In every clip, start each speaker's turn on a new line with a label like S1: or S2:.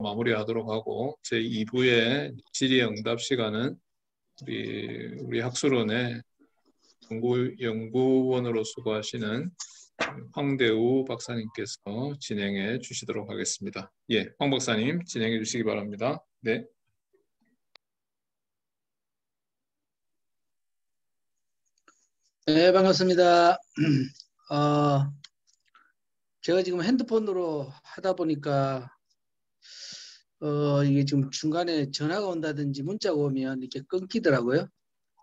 S1: 마무리하도록 하고 제2부의 질의응답 시간은 우리 학술원의 연구원으로 수고하시는 황대우 박사님께서 진행해 주시도록 하겠습니다. 예, 황 박사님 진행해 주시기 바랍니다. 네.
S2: 네, 반갑습니다. 제가 지금 핸드폰으로 하다 보니까 이게 지금 중간에 전화가 온다든지 문자가 오면 이렇게 끊기더라고요.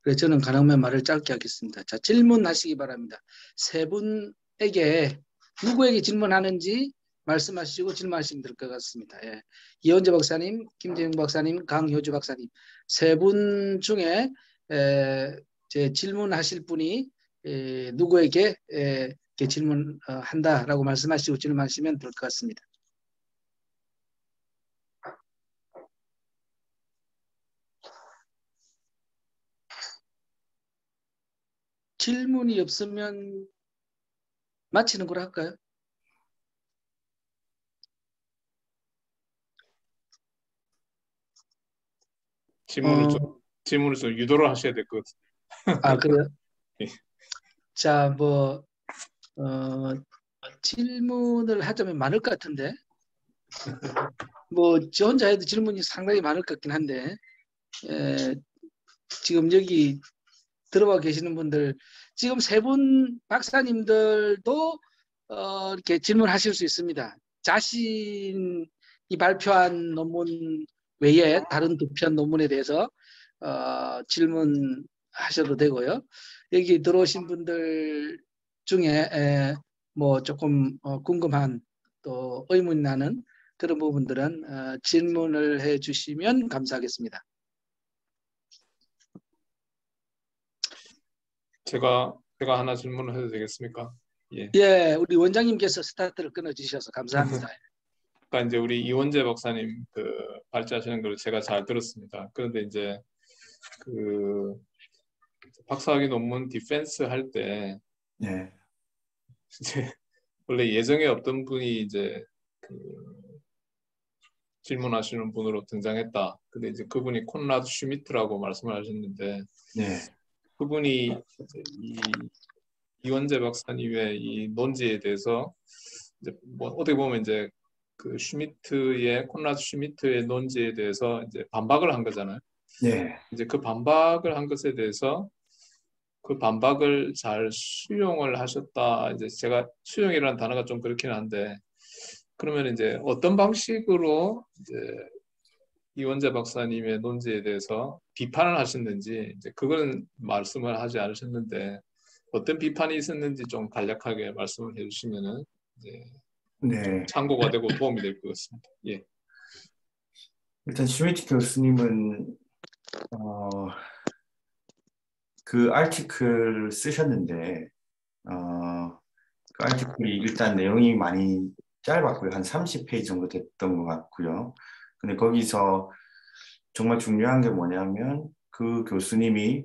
S2: 그래서 저는 가능하면 말을 짧게 하겠습니다. 자, 질문하시기 바랍니다. 세 분에게 누구에게 질문하는지 말씀하시고 질문하시면 될 것 같습니다. 예. 이원재 박사님, 김재용 박사님, 강효주 박사님 세 분 중에 제 질문하실 분이 누구에게 이렇게 질문한다라고 말씀하시고 질문하시면 될 것 같습니다. 질문이 없으면 마치는 걸 할까요?
S1: 질문을 좀 유도를 하셔야 될 것 같아요.
S2: 아, 그래요?
S1: 예.
S2: 자, 질문을 하자면 많을 것 같은데, 저 혼자 해도 질문이 상당히 많을 것 같긴 한데, 지금 여기 들어와 계시는 분들, 지금 세 분 박사님들도 이렇게 질문하실 수 있습니다. 자신이 발표한 논문 외에 다른 두 편 논문에 대해서 질문하셔도 되고요. 여기 들어오신 분들 중에 조금 궁금한 또 의문이 나는 그런 부분들은 질문을 해주시면 감사하겠습니다.
S1: 제가 하나 질문을 해도 되겠습니까? 예.
S2: 예, 우리 원장님께서 스타트를 끊어주셔서 감사합니다.
S1: 그러니까 이제 우리 이원재 박사님 발제하시는 걸 제가 잘 들었습니다. 그런데 이제 박사학위 논문 디펜스 할 때
S3: 네.
S1: 이제 원래 예정에 없던 분이 이제 질문하시는 분으로 등장했다. 근데 이제 그분이 콘라드 슈미트라고 말씀을 하셨는데,
S3: 네.
S1: 그분이 이원재 박사님의 이 논지에 대해서 이제 어떻게 보면 이제 콘라드 슈미트의 논지에 대해서 이제 반박을 한 거잖아요.
S3: 네.
S1: 이제 그 반박을 한 것에 대해서 그 반박을 잘 수용을 하셨다. 이제 제가 수용이라는 단어가 좀 그렇긴 한데, 그러면 이제 어떤 방식으로 이제 이원재 박사님의 논지에 대해서 비판을 하셨는지 이제 그건 말씀을 하지 않으셨는데 어떤 비판이 있었는지 좀 간략하게 말씀을 해주시면은 이제 좀 참고가 되고 도움이 될 것 같습니다. 예.
S3: 일단 슈미트 교수님은 그 아티클을 쓰셨는데 그 아티클이 일단 내용이 많이 짧았고요. 한 30페이지 정도 됐던 것 같고요. 근데 거기서 정말 중요한 게 뭐냐면 그 교수님이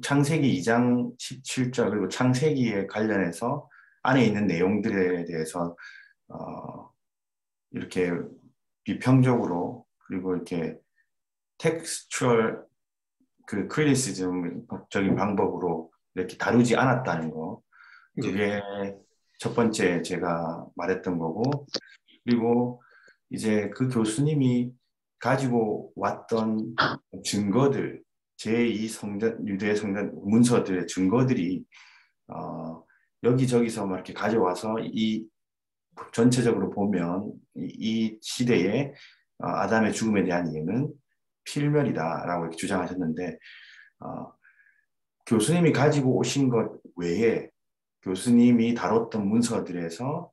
S3: 창세기 2장 17절 그리고 창세기에 관련해서 안에 있는 내용들에 대해서 이렇게 비평적으로 그리고 이렇게 텍스처럴 크리티시즘적인 방법으로 이렇게 다루지 않았다는 거. 그게 첫 번째 제가 말했던 거고, 그리고 이제 그 교수님이 가지고 왔던 증거들, 제2성전, 유대 성전 문서들의 증거들이 여기저기서 막 이렇게 가져와서 이 전체적으로 보면 이 시대에 아담의 죽음에 대한 이해는 필멸이다라고 이렇게 주장하셨는데 교수님이 가지고 오신 것 외에 교수님이 다뤘던 문서들에서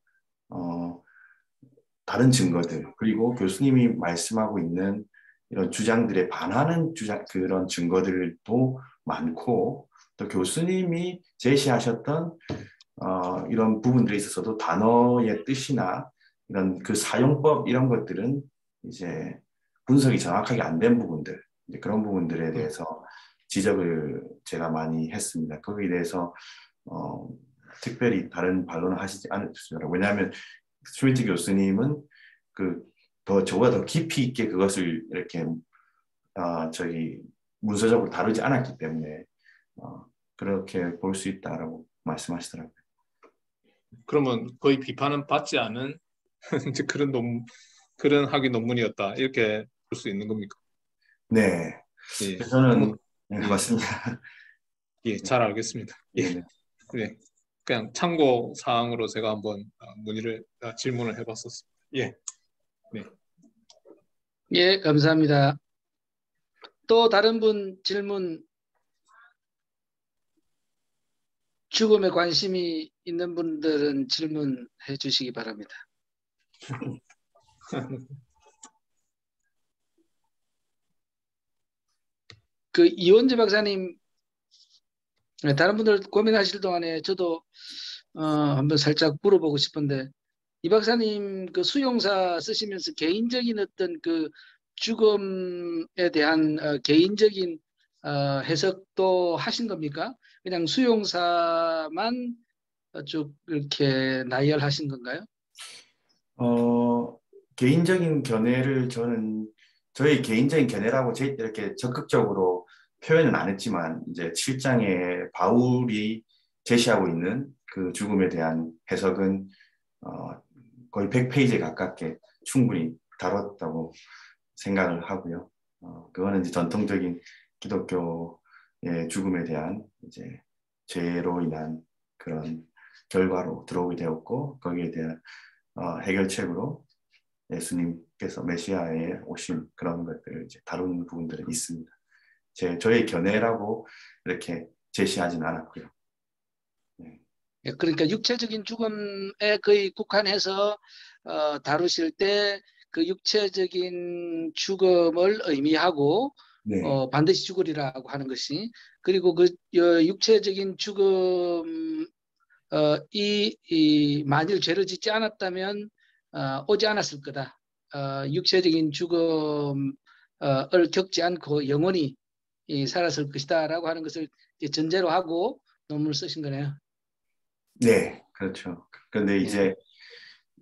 S3: 다른 증거들 그리고 교수님이 말씀하고 있는 이런 주장들에 반하는 그런 증거들도 많고 또 교수님이 제시하셨던 이런 부분들에 있어서도 단어의 뜻이나 이런 그 사용법 이런 것들은 이제 분석이 정확하게 안 된 부분들 이제 그런 부분들에 대해서 지적을 제가 많이 했습니다. 거기에 대해서 특별히 다른 반론을 하시지 않으셨습니다. 왜냐하면 슈미트 교수님은 그 더 저보다 더 깊이 있게 그것을 이렇게 저희 문서적으로 다루지 않았기 때문에 그렇게 볼 수 있다라고 말씀하시더라고요.
S1: 그러면 거의 비판은 받지 않은 이제 그런 학위 논문이었다. 이렇게 볼 수 있는 겁니까?
S3: 네.
S1: 예.
S3: 그래서 저는 네,
S1: 예.
S3: 맞습니다.
S1: 예, 잘 알겠습니다. 예.
S3: 네.
S1: 네. 그냥 참고 사항으로 제가 한번 질문을 해봤었습니다. 예. 네.
S2: 예, 감사합니다. 또 다른 분 질문, 죽음에 관심이 있는 분들은 질문해 주시기 바랍니다. 그 이원재 박사님, 다른 분들 고민하실 동안에 저도 한번 살짝 물어보고 싶은데, 이 박사님 그 수용사 쓰시면서 개인적인 어떤 그 죽음에 대한 개인적인 해석도 하신 겁니까? 그냥 수용사만 쭉 이렇게 나열하신 건가요?
S3: 어, 개인적인 견해를 저의 개인적인 견해라고 이렇게 적극적으로 표현은 안 했지만 이제 7장에 바울이 제시하고 있는 그 죽음에 대한 해석은 어, 거의 100페이지에 가깝게 충분히 다뤘다고 생각을 하고요. 그거는 이제 전통적인 기독교의 죽음에 대한 이제 죄로 인한 그런 결과로 들어오게 되었고 거기에 대한 해결책으로 예수님께서 메시아의 오심 그런 것들을 이제 다루는 부분들은 있습니다. 저의 견해라고 이렇게 제시하진 않았고요. 네.
S2: 예, 그러니까 육체적인 죽음에 거의 국한해서 다루실 때 그 육체적인 죽음을 의미하고
S3: 네.
S2: 반드시 죽으리라고 하는 것이, 그리고 그 육체적인 죽음 이 만일 죄를 짓지 않았다면 오지 않았을 거다. 육체적인 죽음을 겪지 않고 영원히 살았을 것이다라고 하는 것을 이제 전제로 하고 논문을 쓰신 거네요.
S3: 네, 그렇죠. 그런데
S2: 예.
S3: 이제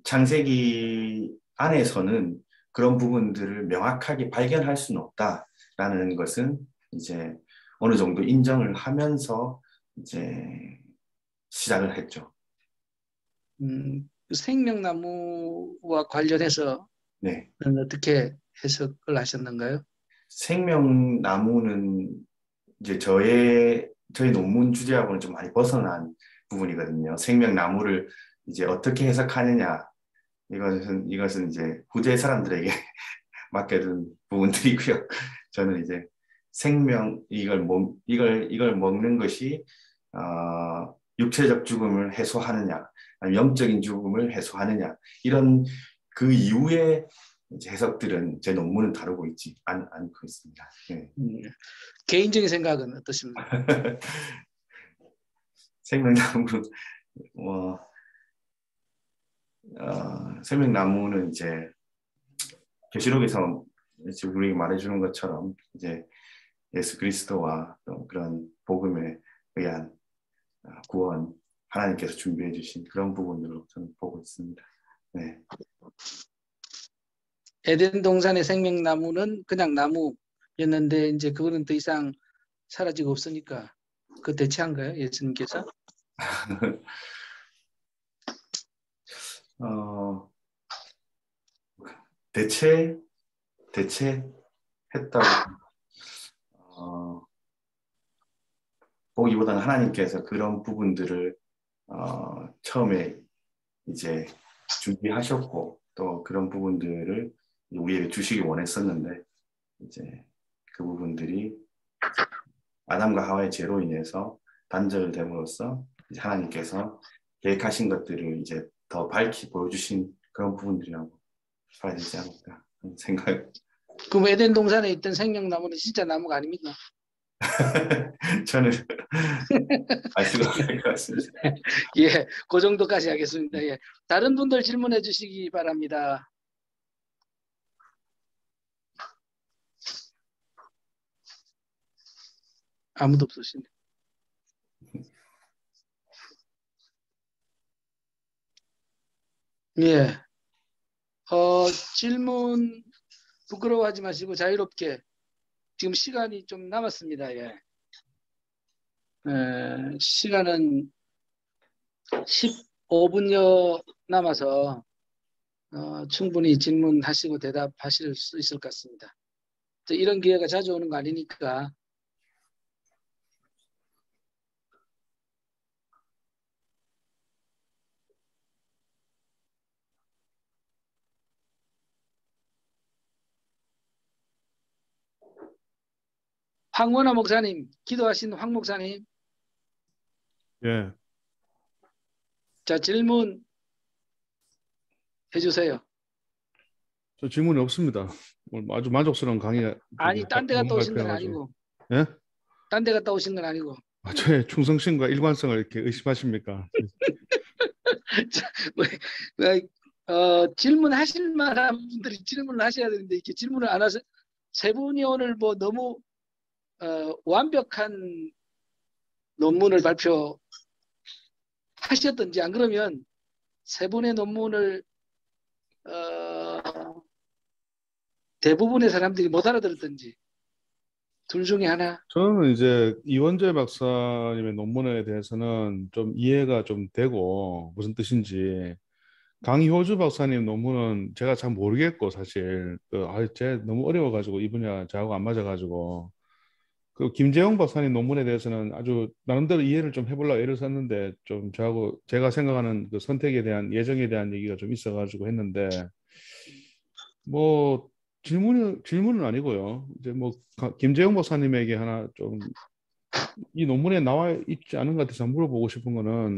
S3: 창세기 안에서는 그런 부분들을 명확하게 발견할 수는 없다라는 것은 이제 어느 정도 인정을 하면서 이제 시작을 했죠.
S2: 그 생명나무와 관련해서
S3: 네.
S2: 어떻게 해석을 하셨는가요?
S3: 생명나무는 이제 저희 논문 주제하고는 좀 많이 벗어난 부분이거든요. 생명나무를 이제 어떻게 해석하느냐, 이것은 이제 후대 사람들에게 맡겨둔 부분들이고요. 저는 이제 이걸 먹는 것이, 육체적 죽음을 해소하느냐, 아니면 영적인 죽음을 해소하느냐, 이런 그 이후의 이제 해석들은 제 논문은 다루고 있지 않고 있습니다. 네.
S2: 개인적인 생각은 어떠십니까?
S3: 생명나무, 생명나무는 이제 계시록에서 지금 우리에게 말해주는 것처럼 이제 예수 그리스도와 또 그런 복음에 의한 구원, 하나님께서 준비해 주신 그런 부분으로 저는 보고 있습니다. 네.
S2: 에덴 동산의 생명나무는 그냥 나무였는데 이제 그거는 더 이상 사라지고 없으니까 그 대체한 거예요, 예수님께서?
S3: 어, 대체했다고 보기보다는 하나님께서 그런 부분들을 처음에 이제 준비하셨고 또 그런 부분들을 우리에게 주시기 원했었는데 이제 그 부분들이 아담과 하와의 죄로 인해서 단절됨으로써 이제 하나님께서 계획하신 것들을 이제 더 밝히 보여주신 그런 부분들이라고 봐야 되지 않을까 하는 생각.
S2: 그럼 에덴 동산에 있던 생명나무는 진짜 나무가 아닙니까?
S3: 저는 알 수가 없을 것 같습니다.
S2: 예, 그 정도까지 하겠습니다. 예. 다른 분들 질문해 주시기 바랍니다. 아무도 없으시네. 예. 질문 부끄러워하지 마시고 자유롭게. 지금 시간이 좀 남았습니다. 예. 시간은 15분여 남아서 충분히 질문하시고 대답하실 수 있을 것 같습니다. 이런 기회가 자주 오는 거 아니니까. 황원화 목사님, 기도하신 황 목사님.
S4: 예,
S2: 자, 질문 해주세요.
S4: 저 질문이 없습니다. 오늘 아주 만족스러운 강의.
S2: 아니, 딴 데 갔다 오신 건
S4: 발표해가지고.
S2: 아니고.
S4: 예?
S2: 딴 데 갔다 오신 건 아니고.
S4: 저의 충성심과 일관성을 이렇게 의심하십니까?
S2: 질문하실 만한 분들이 질문을 하셔야 되는데 이렇게 질문을 안 하셔. 세 분이 오늘 뭐 너무 완벽한 논문을 발표하셨든지 안 그러면 세 분의 논문을 대부분의 사람들이 못 알아들었든지 둘 중에 하나.
S4: 저는 이제 이원재 박사님의 논문에 대해서는 좀 이해가 좀 되고 무슨 뜻인지, 강효주 박사님 논문은 제가 잘 모르겠고 사실 제 너무 어려워가지고 이 분야 저하고 안 맞아가지고, 그 김재용 박사님 논문에 대해서는 아주 나름대로 이해를 좀 해보려고 애를 썼는데 좀 저하고 제가 생각하는 그 선택에 대한 예정에 대한 얘기가 좀 있어가지고 했는데, 뭐 질문은 아니고요. 이제 뭐 김재용 박사님에게 하나 좀 이 논문에 나와 있지 않은 것 같아서 물어보고 싶은 거는,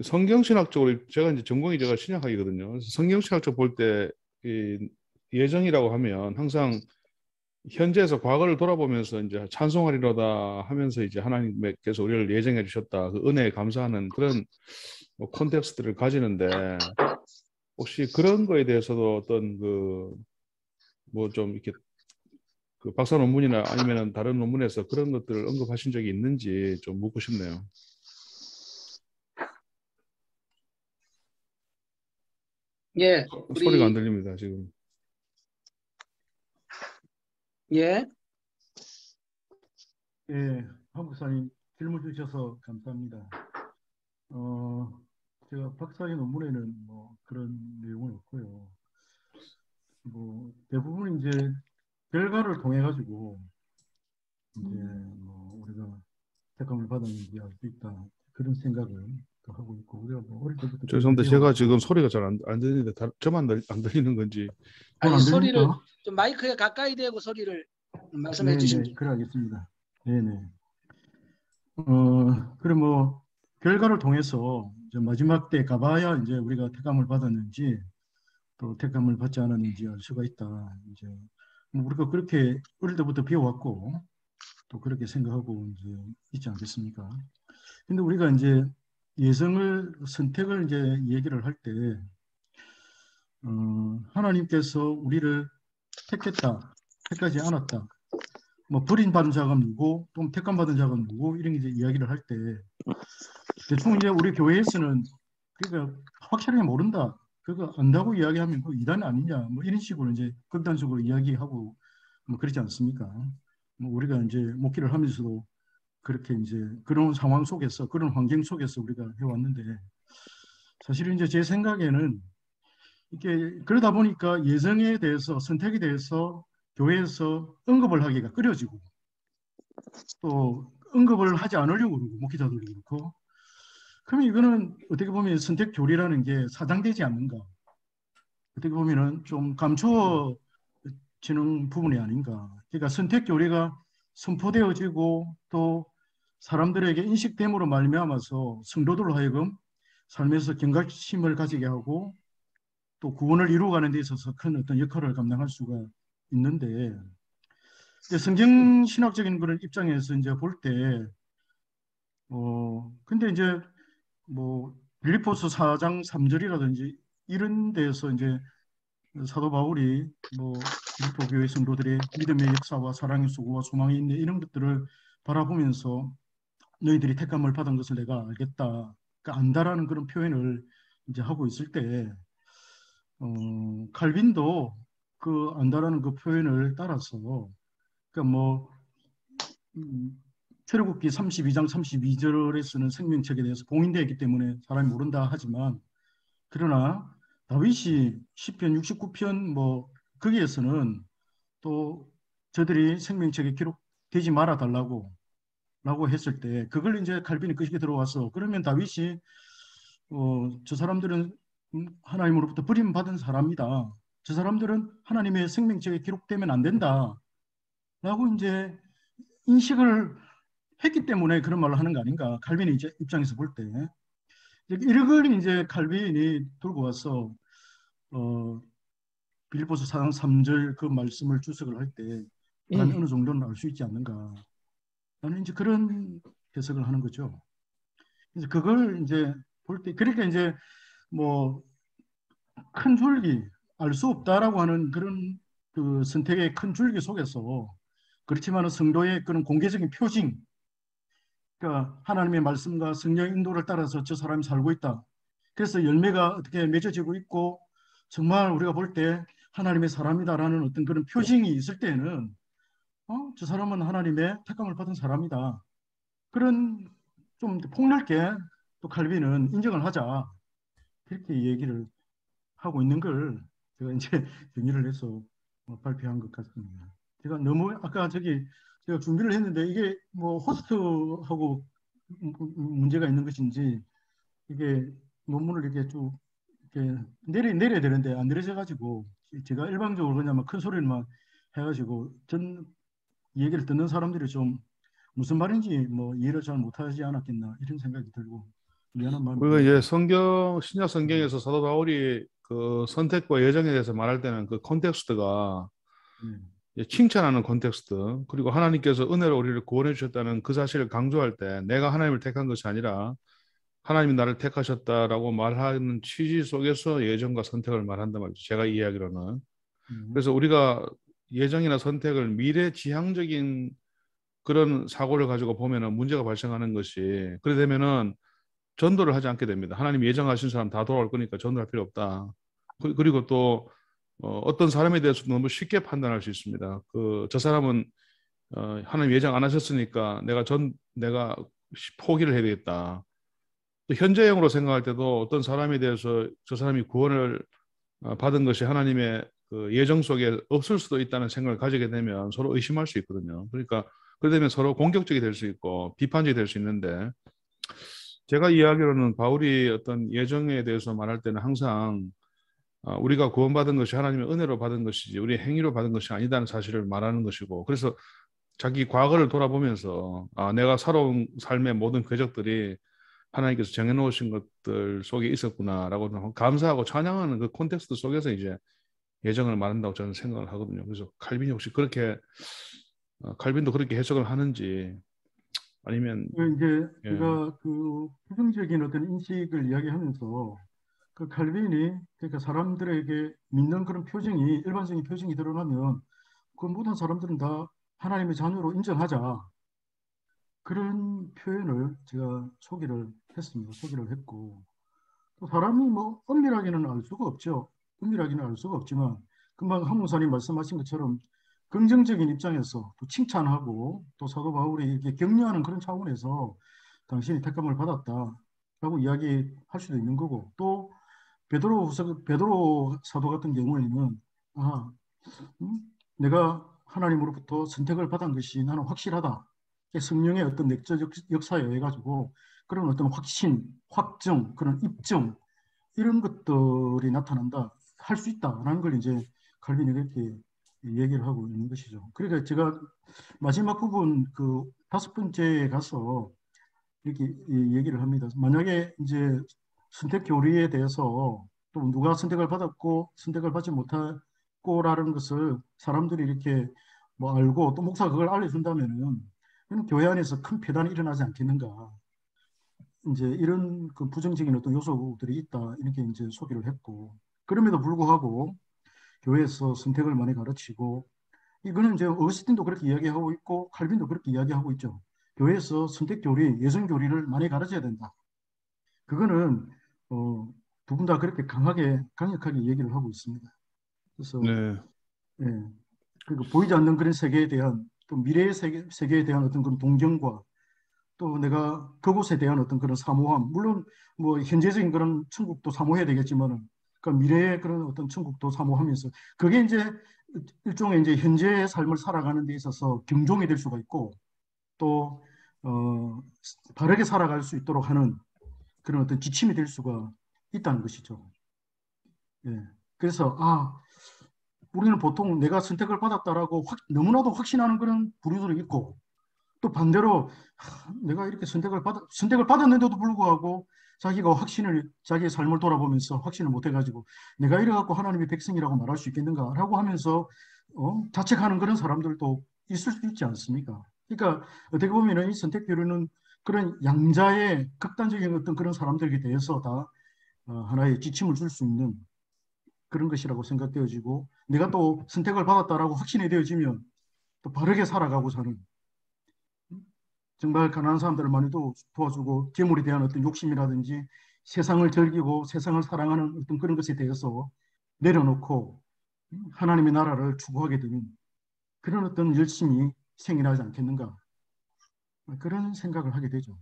S4: 성경신학적으로 제가 이제 전공이 제가 신약학이거든요. 그래서 성경신학적 볼 때 이 예정이라고 하면 항상 현재에서 과거를 돌아보면서 이제 찬송하리로다 하면서 이제 하나님께서 우리를 예정해 주셨다, 그 은혜에 감사하는 그런 뭐 콘텍스트를 가지는데, 혹시 그런 거에 대해서도 어떤 그 뭐 좀 이렇게 그 박사 논문이나 아니면은 다른 논문에서 그런 것들을 언급하신 적이 있는지 좀 묻고 싶네요.
S2: 예,
S4: 소리가 안 들립니다, 지금.
S2: 예.
S5: 예, 황 목사님 질문 주셔서 감사합니다. 제가 박사의 논문에는 뭐 그런 내용은 없고요. 뭐 대부분 이제 결과를 통해 가지고 이제 뭐 우리가 택감을 받았는지 알 수 있다, 그런 생각을 또 하고 있고, 우리가 뭐 어릴 때부터
S4: 죄송한데 제가 지금 소리가 잘 안 들리는데 저만 안 들리는 건지.
S5: 안
S2: 아니, 소리를
S5: 들립니까?
S2: 좀 마이크에 가까이 대고 소리를 말씀해
S5: 네,
S2: 주시면.
S5: 네, 그래 하겠습니다. 네네. 그래 뭐 결과를 통해서 이제 마지막 때 가봐야 이제 우리가 택감을 받았는지 또 택감을 받지 않았는지 알 수가 있다. 이제 뭐 우리가 그렇게 어릴 때부터 배워왔고 또 그렇게 생각하고 이제 있지 않겠습니까? 근데 우리가 이제 선택을 이제 얘기를 할 때, 하나님께서 우리를 택했다, 택하지 않았다, 뭐 버림받은 자가 누구, 또 택감받은 자가 누구, 이런 이제 이야기를 할 때, 대충 이제 우리 교회에서는 그러니까 확실하게 모른다, 그거 안다고 이야기하면 그 이단 아니냐, 뭐 이런 식으로 이제 극단적으로 이야기하고 뭐 그렇지 않습니까? 뭐 우리가 이제 목회를 하면서도 그렇게 이제 그런 상황 속에서, 그런 환경 속에서 우리가 해왔는데, 사실은 이제 제 생각에는 이게 그러다 보니까 예정에 대해서, 선택에 대해서 교회에서 언급을 하기가 꺼려지고, 또 언급을 하지 않으려고 그러고, 목회자들도 그렇고, 그러면 이거는 어떻게 보면 선택 교리라는 게 사장되지 않는가, 어떻게 보면은 좀 감추어지는 부분이 아닌가. 그러니까 선택 교리가 선포되어지고 또 사람들에게 인식됨으로 말미암아서 성도들로 하여금 삶에서 경각심을 가지게 하고 또 구원을 이루어가는 데 있어서 큰 어떤 역할을 감당할 수가 있는데, 성경 신학적인 그런 입장에서 이제 볼 때, 근데 이제 뭐 빌립보서 4장 3절이라든지 이런 데서 이제 사도 바울이 뭐 빌립보 교회 성도들의 믿음의 역사와 사랑의 수고와 소망이 있네, 이런 것들을 바라보면서 너희들이 택감을 받은 것을 내가 알겠다, 그러니까 안다라는 그런 표현을 이제 하고 있을 때, 칼빈도 그 안다라는 그 표현을 따라서 그러니까 뭐 출애굽기 32장 32절에 쓰는 생명책에 대해서 봉인되어 있기 때문에 사람이 모른다 하지만 그러나 다윗이 시편 69편 뭐 거기에서는 또 저들이 생명책에 기록되지 말아 달라고 라고 했을 때 그걸 이제 칼빈이 끄집어 들어와서 그러면 다윗이 저 사람들은 하나님으로부터 버림받은 사람이다. 저 사람들은 하나님의 생명책에 기록되면 안 된다. 라고 이제 인식을 했기 때문에 그런 말을 하는 거 아닌가. 칼빈의 이제 입장에서 볼 때. 이걸 이제 칼빈이 들고 와서 빌립보서 4장 3절 그 말씀을 주석을 할 때 사람이 어느 정도는 알 수 있지 않는가. 나는 이제 그런 해석을 하는 거죠. 이제 그걸 이제 볼 때, 그러니까 이제 뭐 큰 줄기, 알 수 없다라고 하는 그런 그 선택의 큰 줄기 속에서 그렇지만은 성도의 그런 공개적인 표징, 그러니까 하나님의 말씀과 성령의 인도를 따라서 저 사람이 살고 있다. 그래서 열매가 어떻게 맺어지고 있고 정말 우리가 볼 때 하나님의 사람이다라는 어떤 그런 표징이 있을 때는 저 사람은 하나님의 택감을 받은 사람이다. 그런 좀 폭넓게 또 칼빈은 인정을 하자. 그렇게 얘기를 하고 있는 걸 제가 이제 정리를 해서 발표한 것 같습니다. 제가 너무 아까 제가 준비를 했는데 이게 뭐 호스트하고 문제가 있는 것인지 이게 논문을 이렇게 쭉 이렇게 내려야 되는데 안 내려져 가지고 제가 일방적으로 그냥 막 큰 소리만 해가지고 전 얘기를 듣는 사람들이 좀 무슨 말인지 뭐 이해를 잘 못하지 않았겠나 이런 생각이 들고 미안한 마음이
S4: 우리가 이제
S5: 듭니다.
S4: 신약 성경에서 사도 바울이 그 선택과 예정에 대해서 말할 때는 그 콘텍스트가 칭찬하는 콘텍스트, 그리고 하나님께서 은혜로 우리를 구원해 주셨다는 그 사실을 강조할 때 내가 하나님을 택한 것이 아니라 하나님이 나를 택하셨다라고 말하는 취지 속에서 예정과 선택을 말한단 말이죠. 제가 이해하기로는. 그래서 우리가 예정이나 선택을 미래지향적인 그런 사고를 가지고 보면은 문제가 발생하는 것이, 그래 되면은 전도를 하지 않게 됩니다. 하나님 예정하신 사람 다 돌아올 거니까 전도할 필요 없다. 그리고 또 어떤 사람에 대해서 너무 쉽게 판단할 수 있습니다. 저 사람은 하나님 예정 안 하셨으니까 내가 포기를 해야 되겠다. 또 현재형으로 생각할 때도 어떤 사람에 대해서 저 사람이 구원을 받은 것이 하나님의 그 예정 속에 없을 수도 있다는 생각을 가지게 되면 서로 의심할 수 있거든요. 그러니까 그러면 서로 공격적이 될 수 있고 비판적이 될 수 있는데, 제가 이해하기로는 바울이 어떤 예정에 대해서 말할 때는 항상 우리가 구원받은 것이 하나님의 은혜로 받은 것이지 우리의 행위로 받은 것이 아니다는 사실을 말하는 것이고, 그래서 자기 과거를 돌아보면서 내가 살아온 삶의 모든 궤적들이 하나님께서 정해놓으신 것들 속에 있었구나라고 감사하고 찬양하는 그 콘텍스트 속에서 이제 예정을 말한다고 저는 생각을 하거든요. 그래서 칼빈이 혹시 칼빈도 그렇게 해석을 하는지, 아니면
S5: 이제
S4: 예.
S5: 제가 그 부정적인 어떤 인식을 이야기하면서 그 칼빈이 그러니까 사람들에게 믿는 그런 표징이 일반적인 표징이 드러나면 그 모든 사람들은 다 하나님의 자녀로 인정하자. 그런 표현을 제가 소개를 했습니다. 소개를 했고 또 사람이 뭐 엄밀하게는 알 수가 없죠. 엄밀하게는 알 수가 없지만 금방 한 목사님 말씀하신 것처럼 긍정적인 입장에서 또 칭찬하고 또 사도 바울이 이렇게 격려하는 그런 차원에서 당신이 택감을 받았다라고 이야기할 수도 있는 거고, 또 베드로 사도 같은 경우에는 아, 내가 하나님으로부터 선택을 받은 것이 나는 확실하다. 성령의 어떤 내적 역사에 의해 가지고 그런 어떤 확신, 확정, 그런 입증 이런 것들이 나타난다, 할 수 있다라는 걸 이제 칼빈이 그렇게 얘기를 하고 있는 것이죠. 그러니까 제가 마지막 부분 그 5번째에 가서 이렇게 얘기를 합니다. 만약에 이제 선택 교리에 대해서 또 누가 선택을 받았고 선택을 받지 못했고라는 것을 사람들이 이렇게 뭐 알고 또 목사가 그걸 알려준다면은 교회 안에서 큰 폐단이 일어나지 않겠는가. 이제 이런 그 부정적인 어떤 요소들이 있다 이렇게 이제 소개를 했고, 그럼에도 불구하고 교회에서 선택을 많이 가르치고, 이거는 이제 어거스틴도 그렇게 이야기하고 있고 칼빈도 그렇게 이야기하고 있죠. 교회에서 선택 교리, 예정 교리를 많이 가르쳐야 된다. 그거는 두 분 다 그렇게 강력하게 얘기를 하고 있습니다. 그래서
S4: 네.
S5: 예, 그러니까 보이지 않는 그런 세계에 대한 또 미래의 세계에 대한 어떤 그런 동경과 또 내가 그곳에 대한 어떤 그런 사모함, 물론 뭐 현재적인 그런 천국도 사모해야 되겠지만은 그러니까 미래의 그런 어떤 천국도 사모하면서 그게 이제 일종의 이제 현재의 삶을 살아가는 데 있어서 경종이 될 수가 있고 또 바르게 살아갈 수 있도록 하는 그런 어떤 지침이 될 수가 있다는 것이죠. 예. 그래서 우리는 보통 내가 선택을 받았다라고 너무나도 확신하는 그런 부류들이 있고 또 반대로 내가 이렇게 선택을 받았는데도 불구하고 자기가 자기의 삶을 돌아보면서 확신을 못 해가지고 내가 이래갖고 하나님의 백성이라고 말할 수 있겠는가라고 하면서 자책하는 그런 사람들도 있을 수 있지 않습니까? 그러니까 어떻게 보면은 이 선택교류는 그런 양자의 극단적인 어떤 그런 사람들에 대해서 다 하나의 지침을 줄 수 있는 그런 것이라고 생각되어지고 내가 또 선택을 받았다라고 확신이 되어지면 또 바르게 살아가고 사는 정말 가난한 사람들을 많이 도와주고 재물에 대한 어떤 욕심이라든지 세상을 즐기고 세상을 사랑하는 어떤 그런 것에 대해서 내려놓고 하나님의 나라를 추구하게 되는 그런 어떤 열심이 생겨나지 않겠는가 그런 생각을 하게 되죠.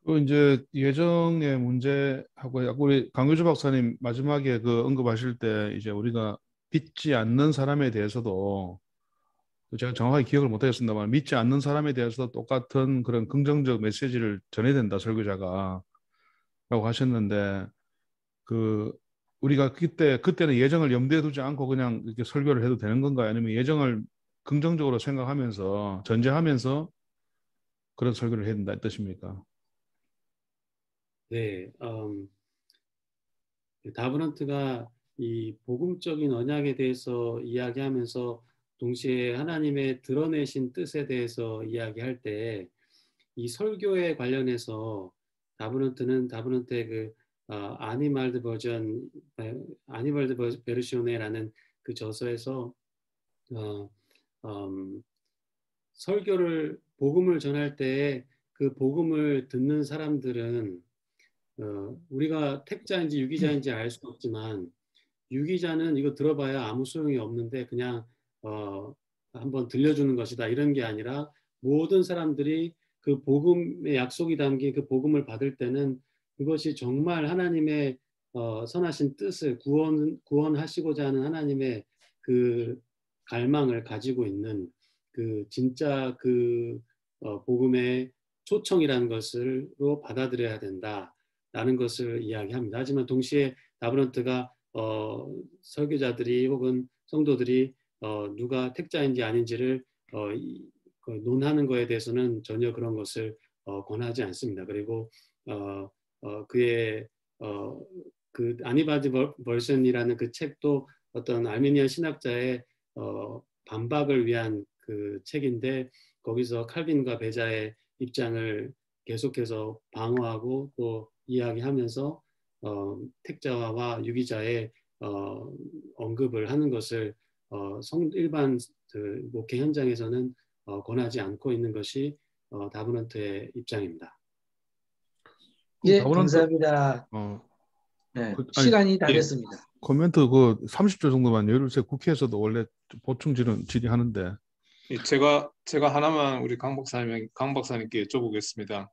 S4: 그 이제 예정의 문제하고 우리 강효주 박사님 마지막에 그 언급하실 때 이제 우리가 믿지 않는 사람에 대해서도 제가 정확하게 기억을 못하겠습니다만 믿지 않는 사람에 대해서 똑같은 그런 긍정적 메시지를 전해야 된다 설교자가 라고 하셨는데 그 우리가 그때는 예정을 염두에 두지 않고 그냥 이렇게 설교를 해도 되는 건가요? 아니면 예정을 긍정적으로 생각하면서 전제하면서 그런 설교를 해야 된다 이 뜻입니까?
S6: 네, 다브런트가 이 복음적인 언약에 대해서 이야기하면서 동시에 하나님의 드러내신 뜻에 대해서 이야기할 때 이 설교에 관련해서 다브런트의 그 아니말드 베르시오네라는 그 저서에서 어, 복음을 전할 때 그 복음을 듣는 사람들은 우리가 택자인지 유기자인지 알 수 없지만 유기자는 이거 들어봐야 아무 소용이 없는데 그냥 한번 들려주는 것이다 이런 게 아니라 모든 사람들이 그 복음의 약속이 담긴 그 복음을 받을 때는 그것이 정말 하나님의 선하신 뜻을 구원하시고자 하는 하나님의 그 갈망을 가지고 있는 그 진짜 그 복음의 초청이라는 것으로 받아들여야 된다라는 것을 이야기합니다. 하지만 동시에 다브런트가 설교자들이 혹은 성도들이 누가 택자인지 아닌지를 논하는 것에 대해서는 전혀 그런 것을 권하지 않습니다. 그리고 그의 그 아니바드 벌슨이라는 그 책도 어떤 아르메니안 신학자의 반박을 위한 그 책인데 거기서 칼빈과 베자의 입장을 계속해서 방어하고 또 이야기하면서 택자와 유기자의 언급을 하는 것을 일반 그 목회 현장에서는 권하지 않고 있는 것이 다브런트의 입장입니다.
S2: 예,
S4: 다브런트-
S2: 감사합니다. 네, 시간이 다
S1: 예.
S2: 됐습니다.
S4: 코멘트 그 30초 정도만 여유를 주세요. 국회에서도 원래 보충 질의하는데.
S1: 제가 하나만 우리 강 박사님께 여쭤보겠습니다.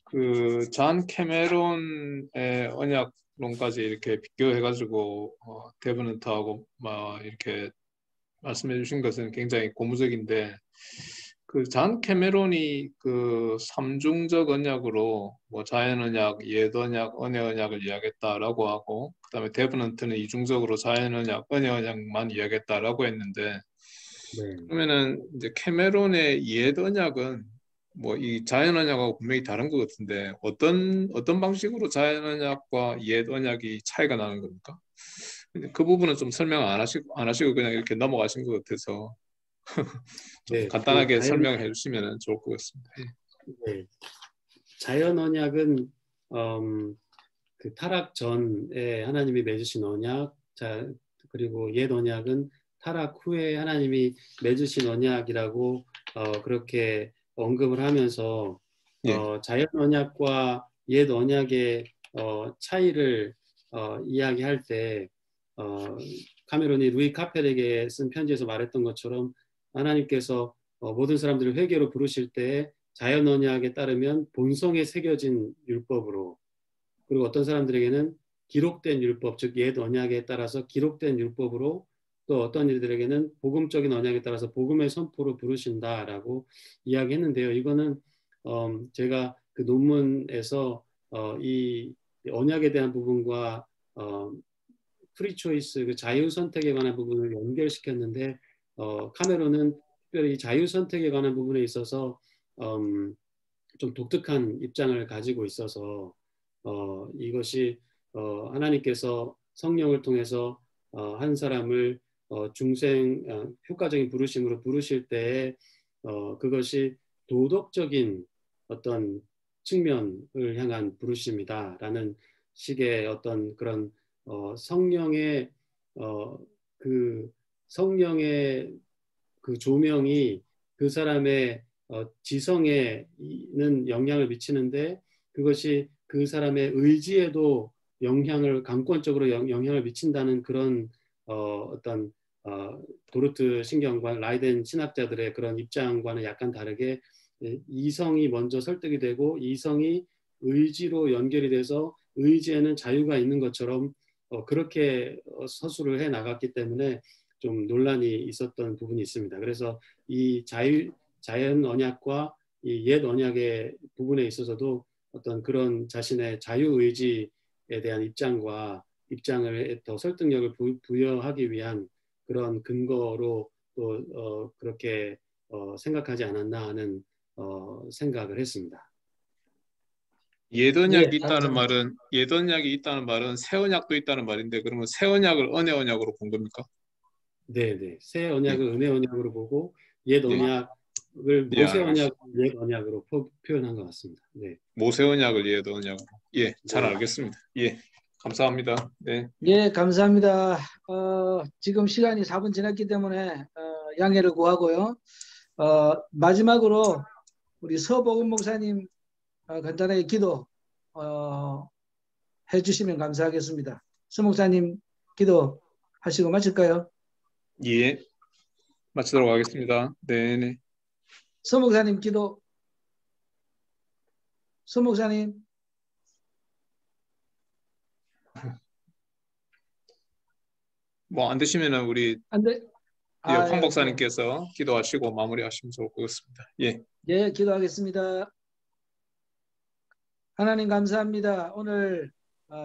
S1: 그 잔 캐메론의 언약론까지 이렇게 비교해가지고 데브넌트하고 막 이렇게 말씀해주신 것은 굉장히 고무적인데 그 잔 캐메론이 그 삼중적 언약으로 뭐 자연 언약, 옛 언약, 언약 언약을 이야기했다라고 하고 그다음에 데브넌트는 이중적으로 자연 언약, 언약 언약만 이야기했다라고 했는데.
S6: 네.
S1: 그러면은 이제 캐메론의 옛 언약은 뭐 이 자연 언약하고 분명히 다른 것 같은데 어떤 방식으로 자연 언약과 옛 언약이 차이가 나는 겁니까? 근데 그 부분은 좀 설명 안 하시고 그냥 이렇게 넘어가신 것 같아서 좀
S6: 네,
S1: 간단하게
S6: 그
S1: 설명해 주시면 좋을 것 같습니다.
S6: 네. 자연 언약은 그 타락 전에 하나님이 맺으신 언약, 그리고 옛 언약은 타락 후에 하나님이 맺으신 언약이라고 그렇게 언급을 하면서
S1: 예.
S6: 자연 언약과 옛 언약의 차이를 이야기할 때 카메론이 루이 카펠에게 쓴 편지에서 말했던 것처럼 하나님께서 모든 사람들을 회개로 부르실 때 자연 언약에 따르면 본성에 새겨진 율법으로, 그리고 어떤 사람들에게는 기록된 율법, 즉 옛 언약에 따라서 기록된 율법으로, 또 어떤 이들에게는 복음적인 언약에 따라서 복음의 선포로 부르신다라고 이야기했는데요. 이거는 제가 그 논문에서 이 언약에 대한 부분과 프리초이스, 그 자유 선택에 관한 부분을 연결시켰는데 카메론은 특별히 자유 선택에 관한 부분에 있어서 좀 독특한 입장을 가지고 있어서 이것이 하나님께서 성령을 통해서 한 사람을 중생 효과적인 부르심으로 부르실 때에 그것이 도덕적인 어떤 측면을 향한 부르심이다라는 식의 어떤 그런 성령의 그 조명이 그 사람의 지성에는 영향을 미치는데 그것이 그 사람의 의지에도 강권적으로 영향을 미친다는 그런 어떤 도르트 신경관, 라이덴 신학자들의 그런 입장과는 약간 다르게 이성이 먼저 설득이 되고 이성이 의지로 연결이 돼서 의지에는 자유가 있는 것처럼 그렇게 서술을 해 나갔기 때문에 좀 논란이 있었던 부분이 있습니다. 그래서 이 자연 언약과 이 옛 언약의 부분에 있어서도 어떤 그런 자신의 자유 의지에 대한 입장을 더 설득력을 부여하기 위한 그런 근거로 또 그렇게 생각하지 않았나 하는 생각을 했습니다.
S1: 옛 언약이
S2: 감사합니다.
S1: 옛 언약이 있다는 말은 새 언약도 있다는 말인데 그러면 새 언약을 은혜 언약으로 본 겁니까?
S6: 네. 새 언약을 은혜 언약으로 보고 옛
S1: 네.
S6: 언약을
S1: 예,
S6: 모세
S1: 알겠습니다.
S6: 언약을 옛 언약으로 표현한 것 같습니다. 네.
S1: 모세 언약을 옛 언약으로. 예, 잘
S6: 네.
S1: 알겠습니다. 예, 감사합니다. 네.
S2: 예, 감사합니다. 지금 시간이 4분 지났기 때문에 양해를 구하고요. 마지막으로 우리 서복음 목사님 간단하게 기도 해주시면 감사하겠습니다. 서 목사님 기도 하시고 마칠까요?
S1: 예, 마치도록 하겠습니다. 네.
S2: 서 목사님 기도. 서 목사님.
S1: 뭐 안 되시면은 우리
S2: 안 돼?
S1: 황 목사님께서 기도하시고 마무리하시면 좋을 것 같습니다. 예.
S2: 예, 기도하겠습니다. 하나님 감사합니다. 오늘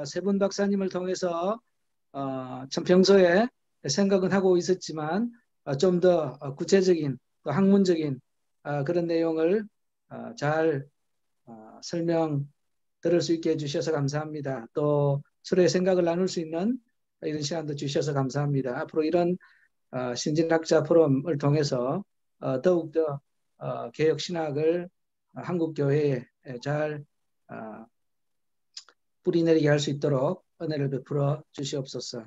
S2: 세분 박사님을 통해서 참 평소에 생각은 하고 있었지만 좀 더 구체적인 또 학문적인 그런 내용을 잘 설명 들을 수 있게 해주셔서 감사합니다. 또 서로의 생각을 나눌 수 있는 이런 시간도 주셔서 감사합니다. 앞으로 이런 신진학자 포럼을 통해서 더욱더 개혁신학을 한국교회에 잘 뿌리내리게 할 수 있도록 은혜를 베풀어 주시옵소서.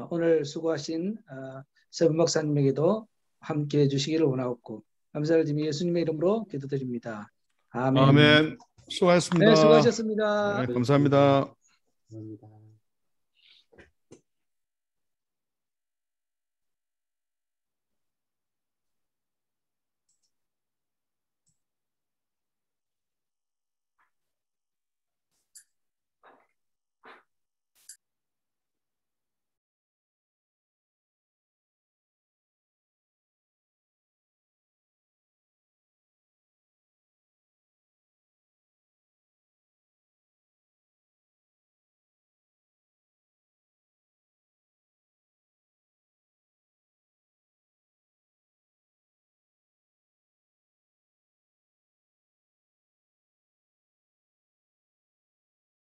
S2: 오늘 수고하신 세 분 박사님에게도 함께해 주시기를 원하옵고 감사를 드리며 예수님의 이름으로 기도드립니다. 아멘.
S4: 아멘. 수고하셨습니다.
S2: 네, 수고하셨습니다.
S4: 네, 감사합니다.
S6: 감사합니다.